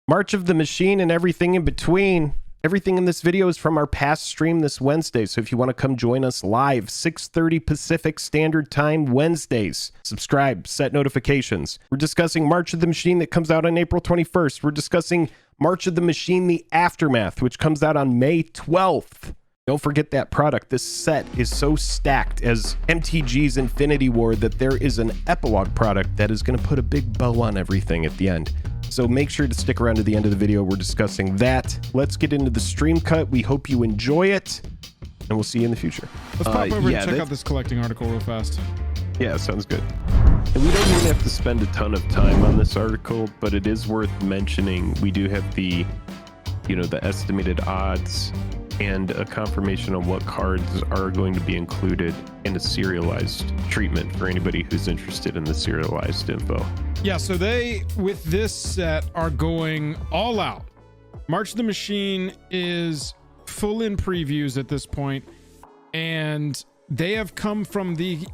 March of the Machine and everything in between. Everything in this video is from our past stream this Wednesday, so if you want to come join us live, 6:30 Pacific Standard Time Wednesdays, subscribe, set notifications. We're discussing March of the Machine that comes out on April 21st. We're discussing March of the Machine, The Aftermath, which comes out on May 12th. Don't forget that product. This set is so stacked as MTG's Infinity War that there is an epilogue product that is going to put a big bow on everything at the end. So make sure to stick around to the end of the video. We're discussing that. Let's get into the stream cut. We hope you enjoy it, and we'll see you in the future. Let's pop over and check out this collecting article real fast. Yeah, sounds good. And we don't even have to spend a ton of time on this article, but it is worth mentioning. We do have the, the estimated odds and a confirmation on what cards are going to be included in a serialized treatment for anybody who's interested in the serialized info. Yeah, so they, with this set, are going all out. March of the Machine is full in previews at this point, and they have come from the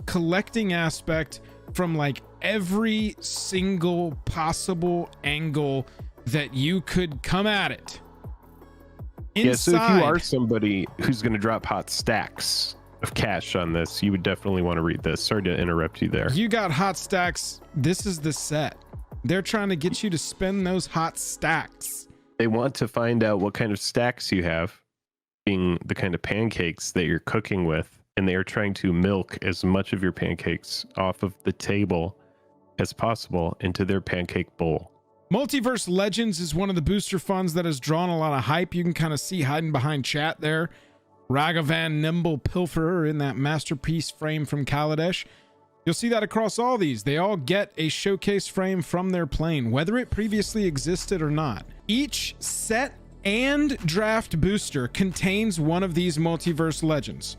collecting aspect from like every single possible angle that you could come at it. Inside, yeah, so if you are somebody who's going to drop hot stacks of cash on this, you would definitely want to read this. Sorry to interrupt you there. You got hot stacks. This is the set. They're trying to get you to spend those hot stacks. They want to find out what kind of stacks you have, being the kind of pancakes that you're cooking with, and they are trying to milk as much of your pancakes off of the table as possible into their pancake bowl. Multiverse Legends is one of the booster funds that has drawn a lot of hype. You can kind of see hiding behind chat there. Ragavan Nimble Pilferer in that masterpiece frame from Kaladesh. You'll see that across all these. They all get a showcase frame from their plane, whether it previously existed or not. Each set and draft booster contains one of these Multiverse Legends.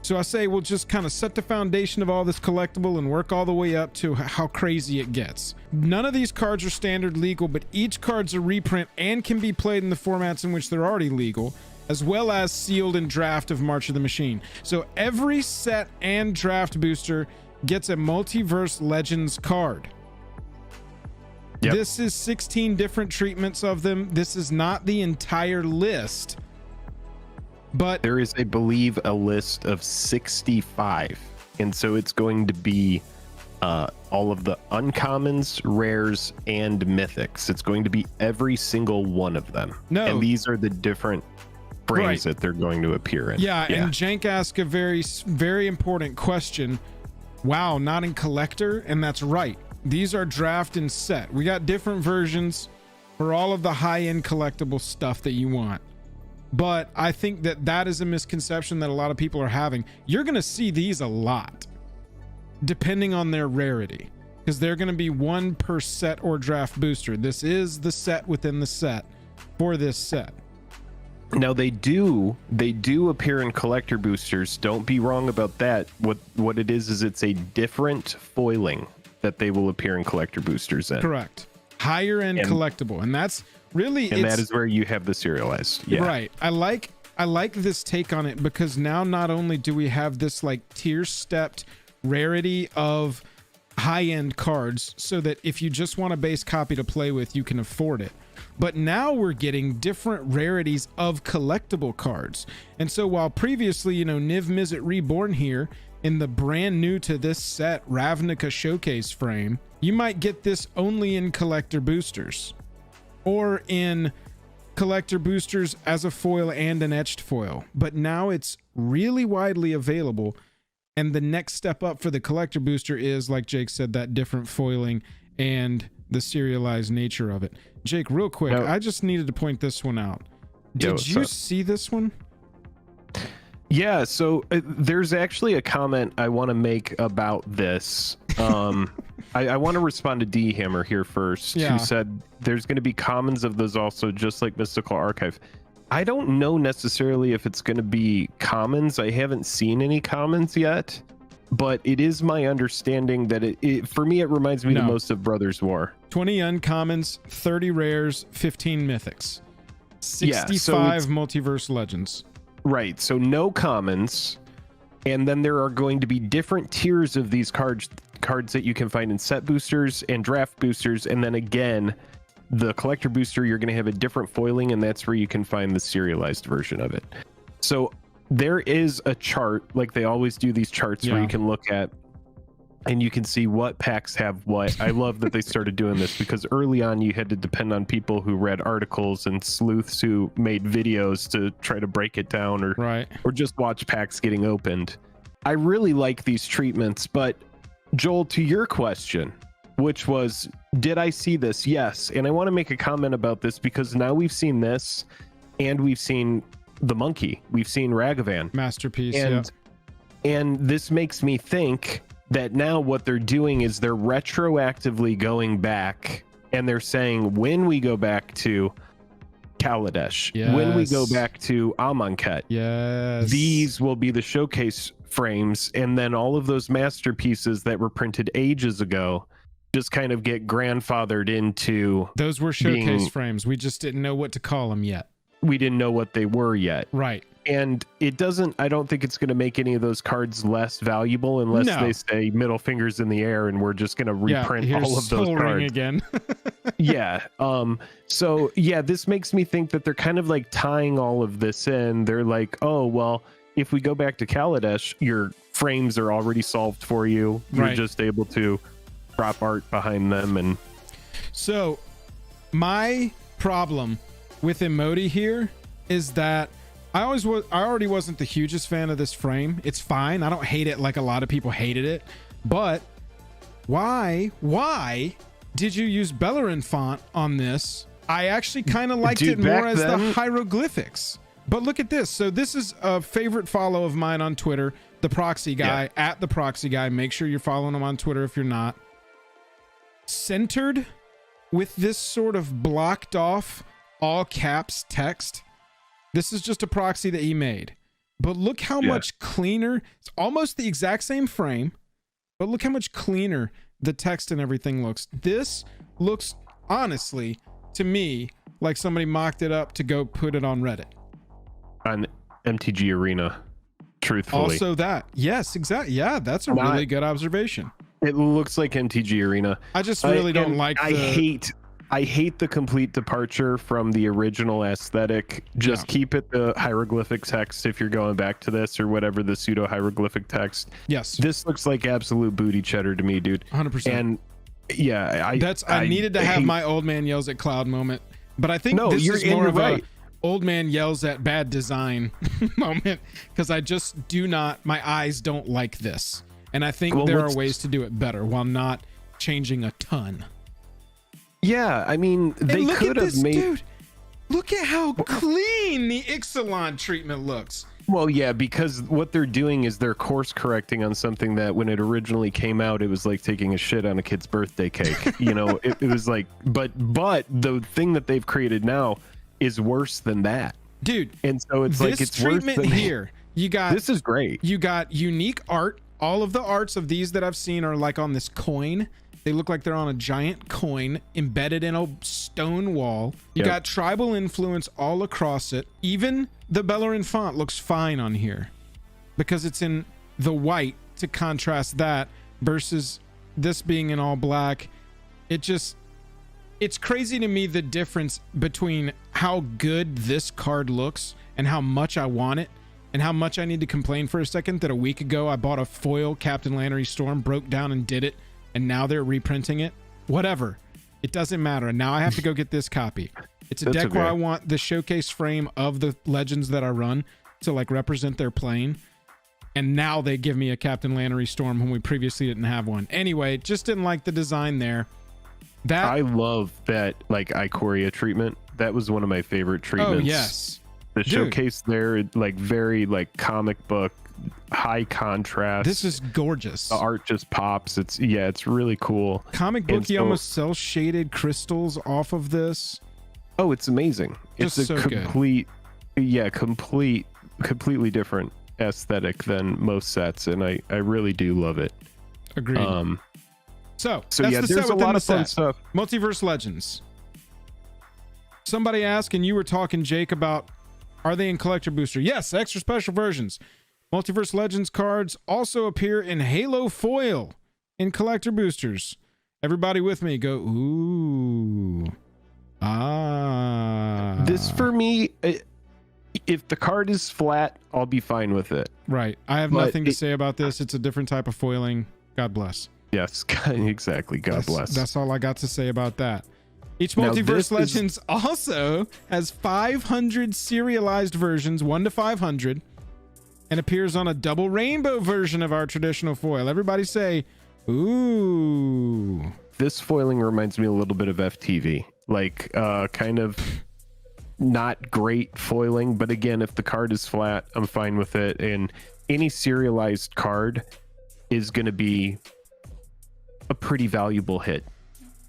So I say we'll just kind of set the foundation of all this collectible and work all the way up to how crazy it gets. None of these cards are standard legal, but each card's a reprint and can be played in the formats in which they're already legal, as well as sealed and draft of March of the Machine. So every set and draft booster gets a Multiverse Legends card. Yep. This is 16 different treatments of them. This is not the entire list, but there is, I believe, a list of 65. And so it's going to be all of the uncommons, rares, and mythics. It's going to be every single one of them. No. And these are the different frames that they're going to appear in. Yeah, and Jank asked a very, very important question. Wow, not in collector? And that's right. These are draft and set. We got different versions for all of the high-end collectible stuff that you want. But I think that is a misconception that a lot of people are having. You're going to see these a lot, depending on their rarity, because they're going to be one per set or draft booster. This is the set within the set for this set. Now they do appear in collector boosters. Don't be wrong about that. What it is it's a different foiling that they will appear in collector boosters in. Correct. Higher end collectible, and that's really, and that is where you have the serialized. Yeah. Right. I like this take on it, because now not only do we have this like tier stepped rarity of high end cards, so that if you just want a base copy to play with, you can afford it. But now we're getting different rarities of collectible cards. And so while previously, Niv Mizzet Reborn here in the brand new to this set Ravnica showcase frame, you might get this only in collector boosters, or in collector boosters as a foil and an etched foil. But now it's really widely available, and the next step up for the collector booster is, like Jake said, that different foiling and the serialized nature of it. Jake, real quick, I just needed to point this one out. Did you see this one? Yeah, so there's actually a comment I want to make about this. I want to respond to D Hammer here first, who said there's going to be commons of those also, just like Mystical Archive. I don't know necessarily if it's going to be commons. I haven't seen any commons yet, but it is my understanding that for me, it reminds me the most of Brothers War. 20 uncommons, 30 rares, 15 mythics, 65 Multiverse Legends. Right, so no commons, and then there are going to be different tiers of these cards that you can find in set boosters and draft boosters, and then again the collector booster, you're going to have a different foiling, and that's where you can find the serialized version of it. So there is a chart, like they always do these charts where you can look at and you can see what packs have what. I love that they started doing this, because early on you had to depend on people who read articles and sleuths who made videos to try to break it down, or just watch packs getting opened. I really like these treatments, but Joel, to your question, which was, did I see this? Yes. And I want to make a comment about this, because now we've seen this and we've seen the monkey. We've seen Ragavan. Masterpiece. And this makes me think that now what they're doing is they're retroactively going back, and they're saying, when we go back to Kaladesh, when we go back to Amonkhet, these will be the showcase frames, and then all of those masterpieces that were printed ages ago just kind of get grandfathered into. Those were showcase frames. We just didn't know what to call them yet. We didn't know what they were yet. Right. And it doesn't, I don't think it's going to make any of those cards less valuable unless they say middle fingers in the air and we're just going to reprint all of those cards again. So yeah, this makes me think that they're kind of like tying all of this in. They're like, oh, well, if we go back to Kaladesh, your frames are already solved for you. You're just able to drop art behind them. And so my problem with Emoti here is that I already wasn't the hugest fan of this frame. It's fine. I don't hate it like a lot of people hated it. But why did you use Bellerin font on this? I actually kind of liked it more as the hieroglyphics. But look at this. So this is a favorite follow of mine on Twitter, the Proxy Guy, at the Proxy Guy. Make sure you're following him on Twitter if you're not. Centered with this sort of blocked off all caps text. This is just a proxy that he made. But look how much cleaner. It's almost the exact same frame, but look how much cleaner the text and everything looks. This looks, honestly, to me, like somebody mocked it up to go put it on Reddit. On MTG Arena, truthfully. Also that. Yes, exactly. Yeah, that's a really good observation. It looks like MTG Arena. I just really don't like I hate the complete departure from the original aesthetic. Just keep it the hieroglyphic text if you're going back to this, or whatever, the pseudo hieroglyphic text. Yes. This looks like absolute booty cheddar to me, dude. 100%. And yeah, I needed to have my old man yells at cloud moment, but I think this is more of a old man yells at bad design moment, because I just my eyes don't like this. And I think there are ways to do it better while not changing a ton. Yeah, I mean, they could have made. Dude, look at how clean the Ixalan treatment looks. Well, yeah, because what they're doing is they're course correcting on something that when it originally came out, it was like taking a shit on a kid's birthday cake. You know, it was like, but the thing that they've created now is worse than that, dude. And so it's like it's treatment worse than here. You got this is great. You got unique art. All of the arts of these that I've seen are like on this coin. They look like they're on a giant coin embedded in a stone wall. You got tribal influence all across it. Even the Bellerin font looks fine on here because it's in the white to contrast that versus this being in all black. It's crazy to me the difference between how good this card looks and how much I want it, and how much I need to complain for a second that a week ago I bought a foil Captain Lannery Storm, broke down and did it, and now they're reprinting it. Whatever. It doesn't matter. And now I have to go get this copy. It's a deck where I want the showcase frame of the legends that I run to like represent their plane. And now they give me a Captain Lannery Storm when we previously didn't have one. Anyway, just didn't like the design there. I love that like Ikoria treatment. That was one of my favorite treatments. Oh, yes. The showcase there, like very like comic book, high contrast. This is gorgeous. The art just pops. It's really cool. Comic booky, almost cell shaded crystals off of this. Oh, it's amazing. Just it's a completely different aesthetic than most sets, and I really do love it. Agreed. So that's yeah, the there's set a lot of fun set. stuff. Multiverse Legends. Somebody asked, and you were talking, Jake, about are they in collector booster? Yes, extra special versions. Multiverse Legends cards also appear in Halo foil in collector boosters. Everybody with me, go ooh. This for me, if the card is flat, I'll be fine with it. Right. I have nothing to say about this. It's a different type of foiling. God bless. Yes, exactly. God bless. That's all I got to say about that. Each Multiverse Legends also has 500 serialized versions, 1 to 500, and appears on a double rainbow version of our traditional foil. Everybody say, ooh. This foiling reminds me a little bit of FTV. Like, kind of not great foiling, but again, if the card is flat, I'm fine with it. And any serialized card is going to be a pretty valuable hit.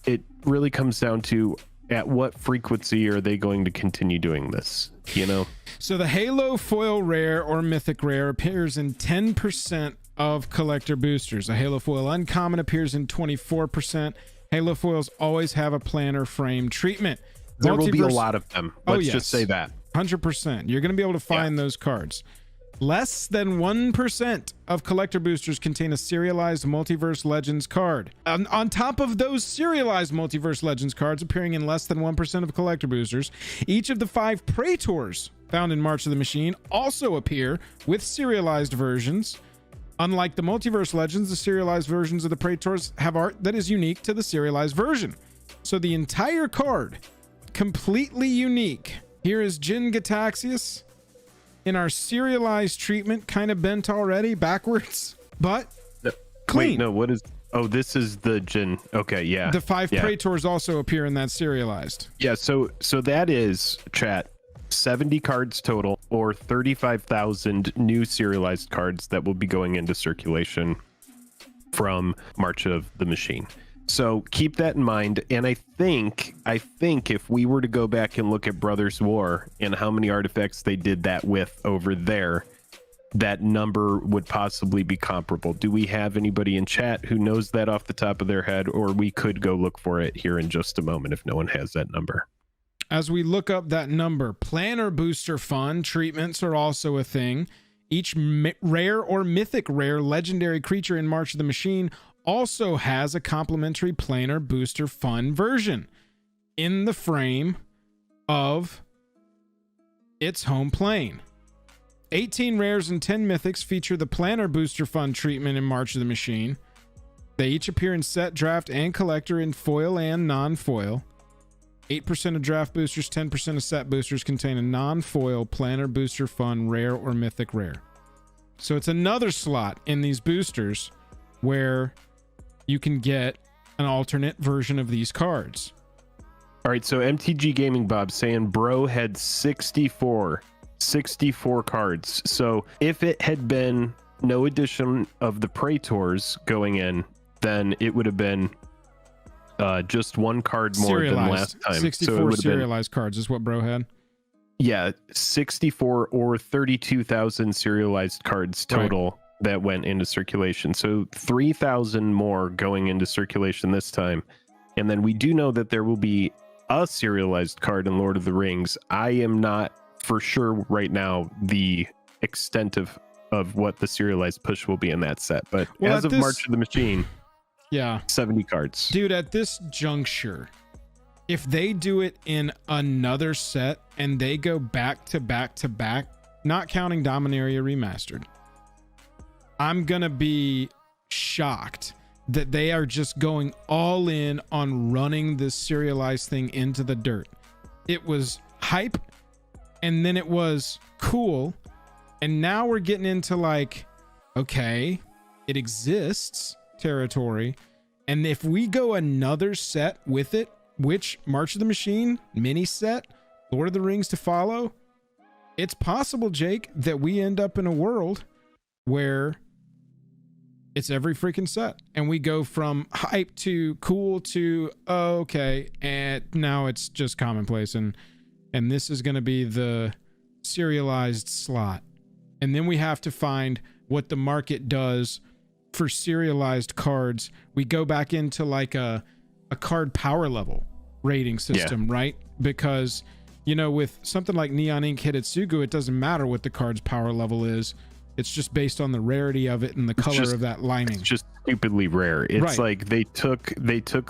It really comes down to at what frequency are they going to continue doing this, you know? So the Halo foil rare or mythic rare appears in 10% of collector boosters. A Halo foil uncommon appears in 24%. Halo foils always have a planner frame treatment. There will be a lot of them. Let's just say that. 100%. You're going to be able to find those cards. Less than 1% of collector boosters contain a serialized Multiverse Legends card. On top of those serialized Multiverse Legends cards appearing in less than 1% of collector boosters, each of the 5 Praetors found in March of the Machine also appear with serialized versions. Unlike the Multiverse Legends, the serialized versions of the Praetors have art that is unique to the serialized version. So the entire card, completely unique. Here is Jin Gataxius in our serialized treatment, kind of bent already, backwards, but clean. Wait, no, what is... Oh, this is the Jin. Okay, yeah. The 5 Praetors also appear in that serialized. Yeah, so that is, chat, 70 cards total, or 35,000 new serialized cards that will be going into circulation from March of the Machine. So keep that in mind. And I think if we were to go back and look at Brothers War and how many artifacts they did that with over there, that number would possibly be comparable. Do we have anybody in chat who knows that off the top of their head, or we could go look for it here in just a moment if no one has that number? As we look up that number, planner booster fun treatments are also a thing. Each rare or mythic rare legendary creature in March of the Machine also has a complimentary planar booster fun version in the frame of its home plane. 18 rares and 10 mythics feature the planar booster fun treatment in March of the Machine. They each appear in set, draft, and collector in foil and non-foil. 8% of draft boosters, 10% of set boosters contain a non-foil planar booster fun rare or mythic rare. So it's another slot in these boosters where you can get an alternate version of these cards. All right, so MTG Gaming Bob saying bro had 64 cards. So if it had been no addition of the Praetors going in, then it would have been just one card more than last time. 64 serialized cards is what bro had. Yeah, 64 or 32,000 serialized cards total that went into circulation. So 3,000 more going into circulation this time. And then we do know that there will be a serialized card in Lord of the Rings. I am not for sure right now the extent of what the serialized push will be in that set. But as of March of the Machine, 70 cards. Dude, at this juncture, if they do it in another set and they go back to back to back, not counting Dominaria Remastered, I'm gonna be shocked that they are just going all in on running this serialized thing into the dirt. It was hype, and then it was cool, and now we're getting into like, okay, it exists territory, and if we go another set with it, which March of the Machine mini set, Lord of the Rings to follow, it's possible, Jake, that we end up in a world where it's every freaking set, and we go from hype to cool to okay, and now it's just commonplace, and this is going to be the serialized slot. And then we have to find what the market does for serialized cards. We go back into like a card power level rating system, right? Because, you know, with something like Neon Ink Hidetsugu, it doesn't matter what the card's power level is. It's just based on the rarity of it and the color of that lining. It's just stupidly rare. It's Right. like they took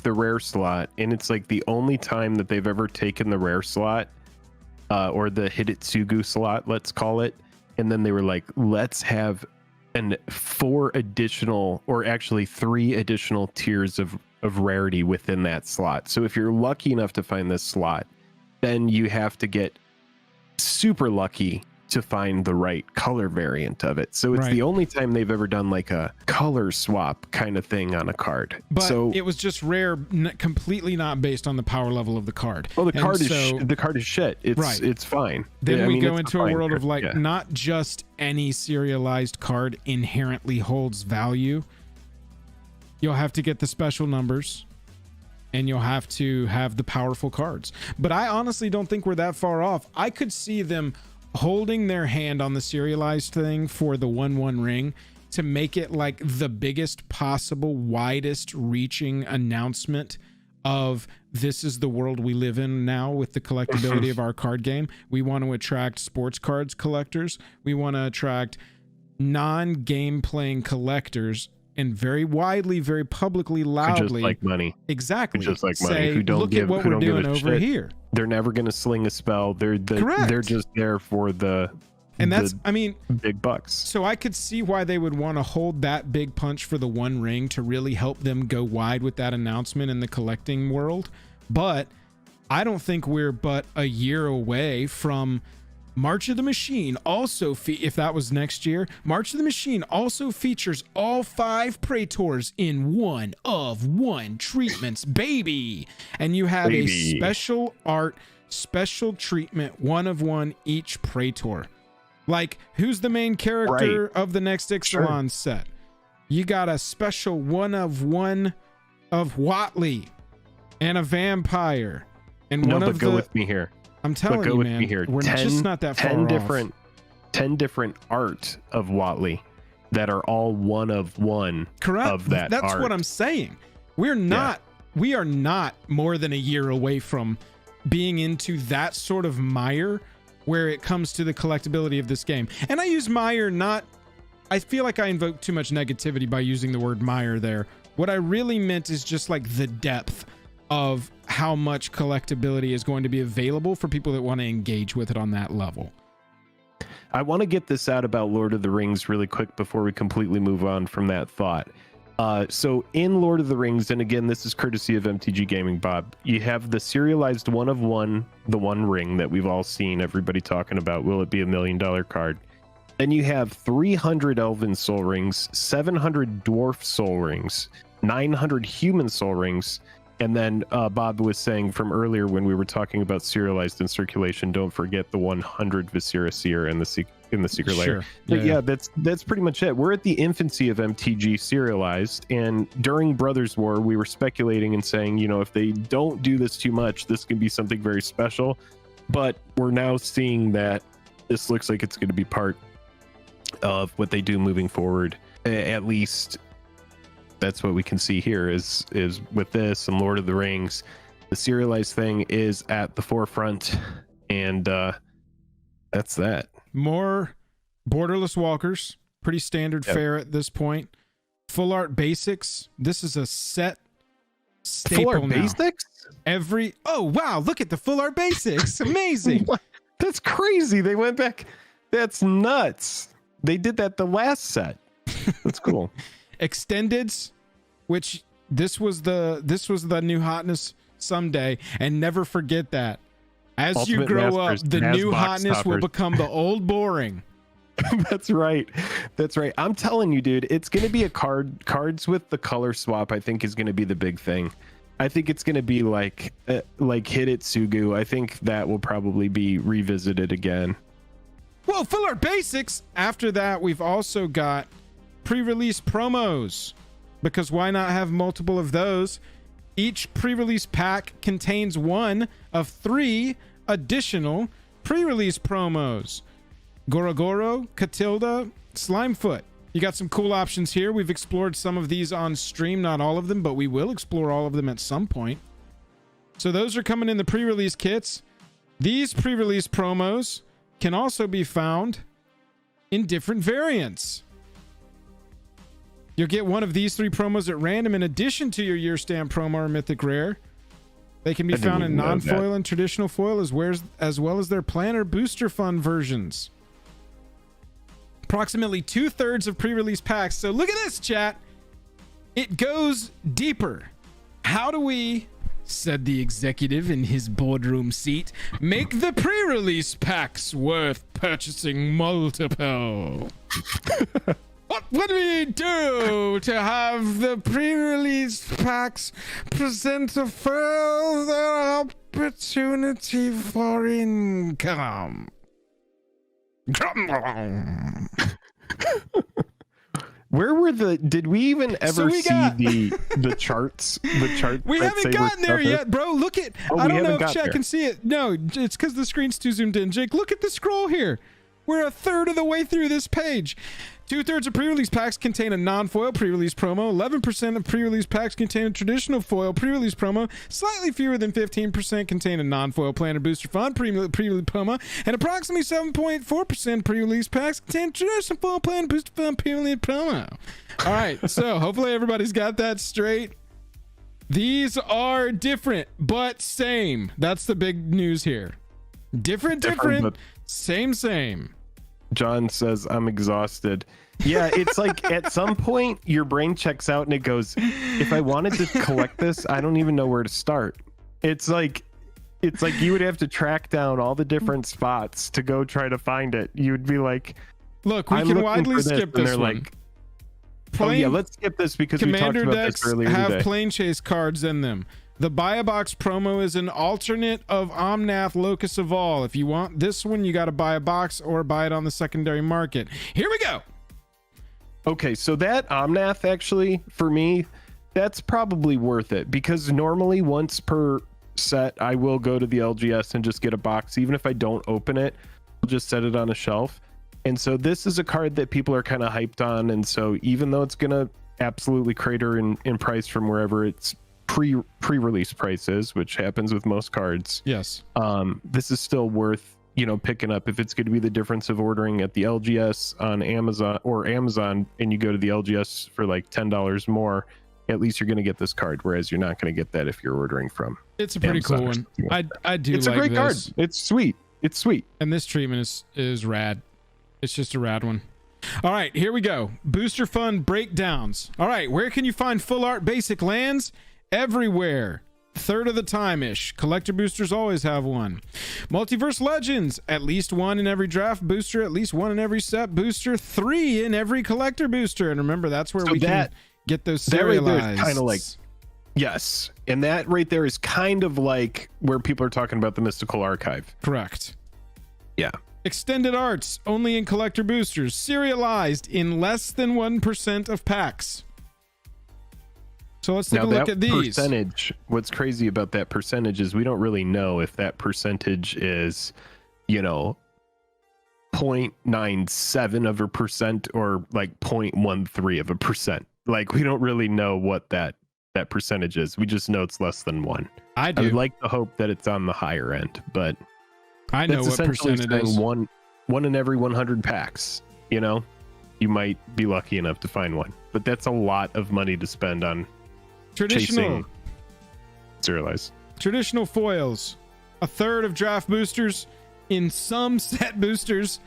the rare slot, and it's like the only time that they've ever taken the rare slot, or the Hidetsugu slot, let's call it, and then they were like, let's have three additional tiers of rarity within that slot. So if you're lucky enough to find this slot, then you have to get super lucky to find the right color variant of it. So it's the only time they've ever done like a color swap kind of thing on a card. But so it was just rare, completely not based on the power level of the card. Oh, the card is shit. It's fine. Then we go into a world of like not just any serialized card inherently holds value. You'll have to get the special numbers, and you'll have to have the powerful cards. But I honestly don't think we're that far off. I could see them holding their hand on the serialized thing for the 1/1 ring to make it like the biggest possible, widest reaching announcement of this is the world we live in now with the collectability of our card game. We want to attract sports cards collectors. We want to attract non-game playing collectors, and very widely, very publicly, loudly, just like money. Exactly. Just like money. Who don't look give, at what who we're don't give doing a over shit. here. They're never going to sling a spell. They're just there for the big bucks. So I could see why they would want to hold that big punch for the One Ring to really help them go wide with that announcement in the collecting world. But I don't think we're but a year away from March of the Machine. Also, if that was next year, March of the Machine also features all 5 Praetors in 1/1 treatments, baby. And you have a special art, special treatment, 1/1 each Praetor. Like, who's the main character of the next Ixalan set? You got a special 1/1 of Watley and a vampire. And go with me here. I'm telling you, man, we're just not that far off. 10 different art of Watley that are all 1/1 of that That's art. what I'm saying. We are not more than a year away from being into that sort of mire where it comes to the collectability of this game. And I use mire I feel like I invoke too much negativity by using the word mire there. What I really meant is just like the depth of how much collectability is going to be available for people that want to engage with it on that level. I want to get this out about Lord of the Rings really quick before we completely move on from that thought. So in Lord of the Rings, and again, this is courtesy of MTG Gaming, Bob, you have the serialized 1/1, the One Ring that we've all seen everybody talking about. Will it be $1 million card? Then you have 300 Elven Soul Rings, 700 Dwarf Soul Rings, 900 Human Soul Rings. And then Bob was saying from earlier when we were talking about serialized in circulation, don't forget the 100 Viscera Seer in the secret layer. But yeah, that's pretty much it. We're at the infancy of MTG serialized, and during Brothers War, we were speculating and saying, if they don't do this too much, this can be something very special. But we're now seeing that this looks like it's going to be part of what they do moving forward. At least that's what we can see here is with this and Lord of the Rings, the serialized thing is at the forefront, and that's that. More borderless walkers, pretty standard fare at this point. Full art basics. This is a set staple. Full art now. Basics? Oh wow, look at the full art basics. Amazing. That's crazy. They went back. That's nuts. They did that the last set. That's cool. Extendeds, which this was the new hotness someday, and never forget that as Ultimate you grow Masters, up, the new hotness will become the old boring. That's right. I'm telling you, dude, it's going to be cards with the color swap. I think is going to be the big thing. I think it's going to be like Hidetsugu. I think that will probably be revisited again. Well, full art basics. After that, we've also got pre-release promos, because why not have multiple of those? Each pre-release pack contains one of 3 additional pre-release promos. Gorogoro, Catilda, Slimefoot. You got some cool options here. We've explored some of these on stream, not all of them, but we will explore all of them at some point. So those are coming in the pre-release kits. These pre-release promos can also be found in different variants. You'll get one of these 3 promos at random in addition to your year stamp promo or mythic rare. They can be found in non-foil and traditional foil as well as their planner booster fun versions. Approximately 2/3 of pre-release packs. So look at this, chat. It goes deeper. How do we, said the executive in his boardroom seat, make the pre-release packs worth purchasing multiple? What would we do to have the pre-release packs present a further opportunity for income? Where were did we even ever see the charts? The chart. We haven't gotten there yet, bro. Look at, I don't know if chat can see it. No, it's because the screen's too zoomed in. Jake, look at the scroll here. We're 1/3 of the way through this page. 2/3 of pre-release packs contain a non-foil pre-release promo. 11% of pre-release packs contain a traditional foil pre-release promo. Slightly fewer than 15% contain a non-foil planner booster fun pre-release promo. And approximately 7.4% pre-release packs contain traditional foil planner booster fun pre-release promo. All right, so hopefully everybody's got that straight. These are different, but same. That's the big news here. Different, same. John says, I'm exhausted. Yeah, it's like at some point your brain checks out and it goes, if I wanted to collect this, I don't even know where to start. It's like you would have to track down all the different spots to go try to find it. You'd be like, look, we can widely skip this one. Like, oh yeah, let's skip this because Commander we talked about this earlier today. have plane chase cards in them. The buy a box promo is an alternate of Omnath Locus of All. If you want this one, you got to buy a box or buy it on the secondary market. Here we go. Okay, so that Omnath, actually, for me, that's probably worth it because normally once per set, I will go to the LGS and just get a box. Even if I don't open it, I'll just set it on a shelf. And so this is a card that people are kind of hyped on. And so even though it's going to absolutely crater in price from wherever it's pre-release prices, which happens with most cards, yes, this is still worth picking up. If it's going to be the difference of ordering at the LGS on Amazon and you go to the LGS for like $10 more, at least you're going to get this card, whereas you're not going to get that if you're ordering from it's a pretty Amazon cool one. like I do it's like a great this. card. It's sweet, and this treatment is rad. It's just a rad one. All right, here we go. Booster fun breakdowns. All right, where can you find full art basic lands? Everywhere. 1/3 of the time-ish. Collector boosters always have one. Multiverse Legends, at least one in every draft booster, at least one in every set booster, 3 in every collector booster. And remember, that's where we can get those serialized. Kind of like, yes, and that right there is kind of like where people are talking about the Mystical Archive. Correct. Yeah. Extended arts, only in collector boosters. Serialized in less than 1% of packs. So let's take a look at these. Percentage, what's crazy about that percentage is we don't really know if that percentage is, 0.97% or like 0.13%. Like we don't really know what that percentage is. We just know it's less than 1. I do. I would like to hope that it's on the higher end, but I know what percent it is. One in every 100 packs, you might be lucky enough to find one, but that's a lot of money to spend on traditional serialized. Traditional foils, 1/3 of draft boosters in some set boosters,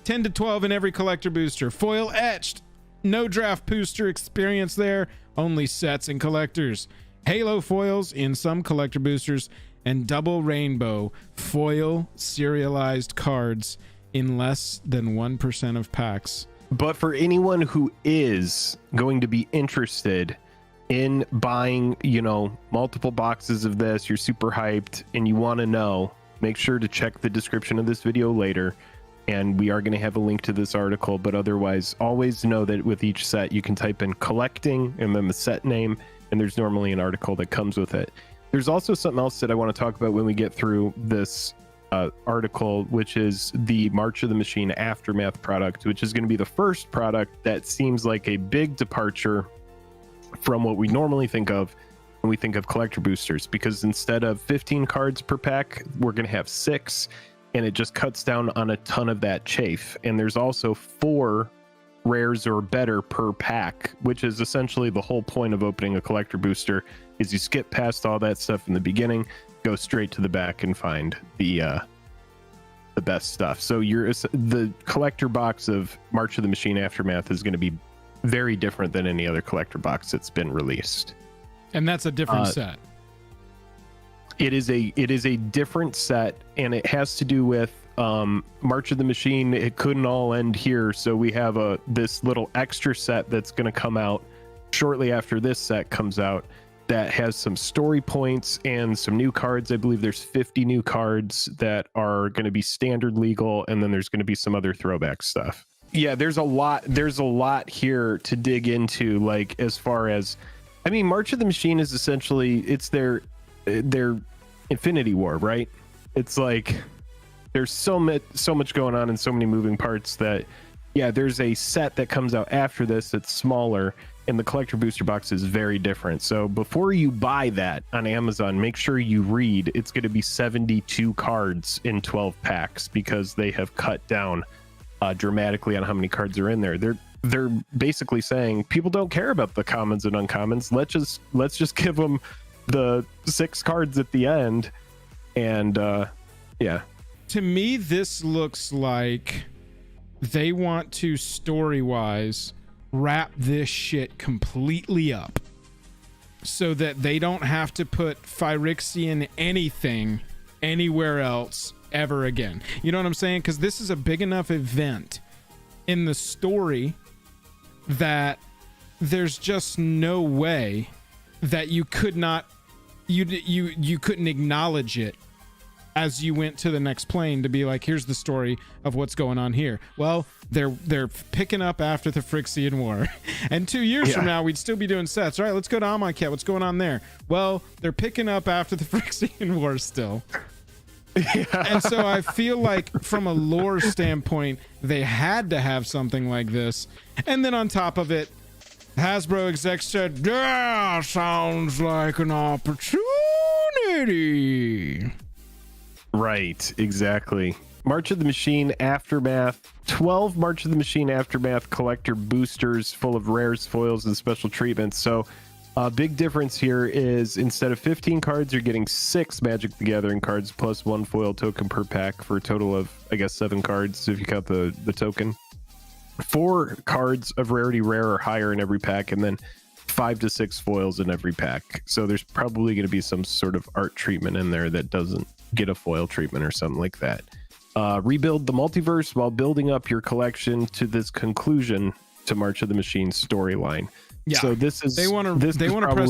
10 to 12 in every collector booster. Foil etched, no draft booster experience there, only sets and collectors. Halo foils in some collector boosters, and double rainbow foil serialized cards in less than 1% of packs. But for anyone who is going to be interested in buying, multiple boxes of this, you're super hyped and you want to know, make sure to check the description of this video later. And we are going to have a link to this article, but otherwise always know that with each set, you can type in collecting and then the set name, and there's normally an article that comes with it. There's also something else that I want to talk about when we get through this article, which is the March of the Machine Aftermath product, which is going to be the first product that seems like a big departure from what we normally think of when we think of collector boosters, because instead of 15 cards per pack, we're going to have 6, and it just cuts down on a ton of that chafe. And there's also 4 rares or better per pack, which is essentially the whole point of opening a collector booster. Is you skip past all that stuff in the beginning, go straight to the back and find the best stuff. So the collector box of March of the Machine Aftermath is going to be very different than any other collector box that's been released. And that's a different set. It is a different set, and it has to do with March of the Machine. It couldn't all end here, so we have this little extra set that's going to come out shortly after this set comes out that has some story points and some new cards. I believe there's 50 new cards that are going to be standard legal, and then there's going to be some other throwback stuff. Yeah, there's a lot here to dig into, like, as far as, I mean, March of the Machine is essentially, it's their Infinity War, right? It's like there's so much going on and so many moving parts that, yeah, there's a set that comes out after this that's smaller, and the collector booster box is very different. So before you buy that on Amazon, make sure you read it's going to be 72 cards in 12 packs, because they have cut down dramatically on how many cards are in there. They're basically saying people don't care about the commons and uncommons. Let's just give them the 6 cards at the end. And yeah, to me this looks like they want to, story-wise, wrap this shit completely up so that they don't have to put Phyrexian anything anywhere else ever again. You know what I'm saying? Because this is a big enough event in the story that there's just no way that you could not, you couldn't acknowledge it as you went to the next plane to be like, here's the story of what's going on here. Well, they're picking up after the Phyrexian War, and 2 years from now we'd still be doing sets. All right, let's go to Amonkhet. What's going on there? Well, they're picking up after the Phyrexian War still. Yeah. And so I feel like from a lore standpoint, they had to have something like this. And then on top of it, Hasbro exec said, yeah, sounds like an opportunity. Right, exactly. March of the Machine Aftermath, 12 March of the Machine Aftermath collector boosters full of rares, foils, and special treatments. So a big difference here is instead of 15 cards, you're getting 6 Magic the Gathering cards plus 1 foil token per pack for a total of, I guess, 7 cards if you count the token. 4 cards of rarity rare or higher in every pack, and then 5 to 6 foils in every pack. So there's probably going to be some sort of art treatment in there that doesn't get a foil treatment or something like that. Rebuild the multiverse while building up your collection to this conclusion to March of the Machine storyline. Yeah, so this is they want to press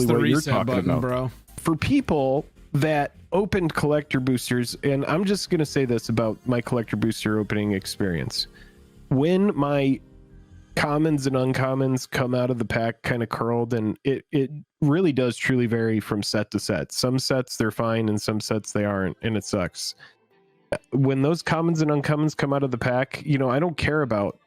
the reset button, bro. For people that opened collector boosters, and I'm just gonna say this about my collector booster opening experience. When my commons and uncommons come out of the pack kind of curled, and it really does truly vary from set to set. Some sets they're fine, and some sets they aren't, and it sucks. When those commons and uncommons come out of the pack, you know, I don't care about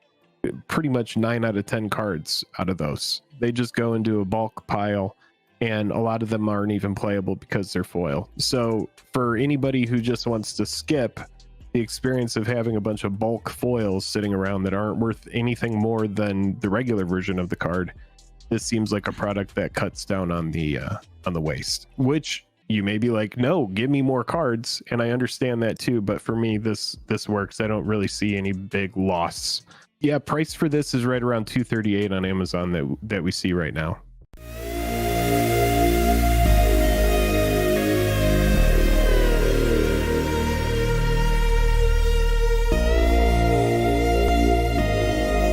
pretty much 9 out of 10 cards out of those. They just go into a bulk pile, and a lot of them aren't even playable because they're foil. So for anybody who just wants to skip the experience of having a bunch of bulk foils sitting around that aren't worth anything more than the regular version of the card, this seems like a product that cuts down on the waste. Which you may be like, no, give me more cards, and I understand that too. But for me, this works. I don't really see any big loss. Yeah, price for this is right around $238 on Amazon that we see right now.